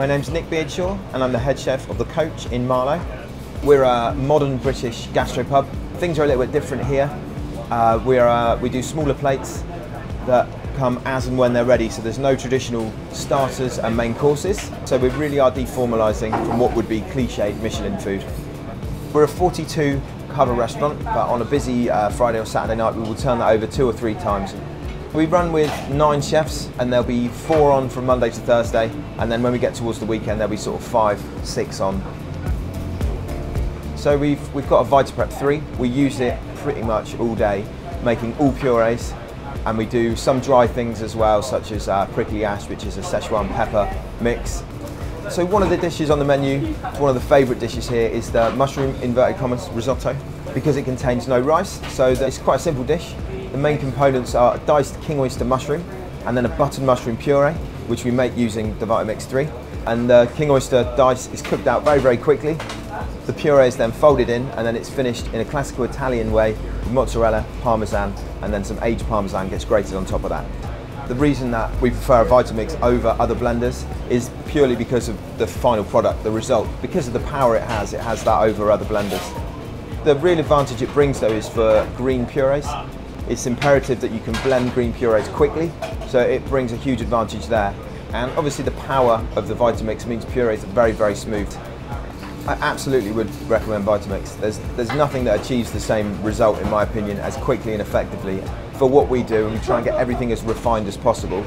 My name's Nick Beardshaw and I'm the head chef of The Coach in Marlow. We're a modern British gastropub. Things are a little bit different here. We do smaller plates that come as and when they're ready, so there's no traditional starters and main courses. So we really are deformalising from what would be cliched Michelin food. We're a 42 cover restaurant, but on a busy Friday or Saturday night we will turn that over 2 or 3 times. We run with 9 chefs and there'll be 4 on from Monday to Thursday, and then when we get towards the weekend there'll be sort of 5, 6 on. So we've got a Vitaprep 3. We use it pretty much all day, making all purees, and we do some dry things as well, such as prickly ash, which is a Szechuan pepper mix. So one of the dishes on the menu, one of the favourite dishes here, is the mushroom inverted commas risotto, because it contains no rice, so it's quite a simple dish. The main components are a diced king oyster mushroom and then a buttered mushroom puree, which we make using the Vitamix 3. And the king oyster dice is cooked out very, very quickly. The puree is then folded in and then it's finished in a classical Italian way with mozzarella, parmesan, and then some aged parmesan gets grated on top of that. The reason that we prefer a Vitamix over other blenders is purely because of the final product, the result. Because of the power it has that over other blenders. The real advantage it brings though is for green purees. It's imperative that you can blend green purees quickly, so it brings a huge advantage there. And obviously the power of the Vitamix means purees are very, very smooth. I absolutely would recommend Vitamix. There's nothing that achieves the same result, in my opinion, as quickly and effectively. For what we do, and we try and get everything as refined as possible,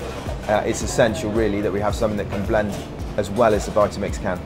it's essential really that we have something that can blend as well as the Vitamix can.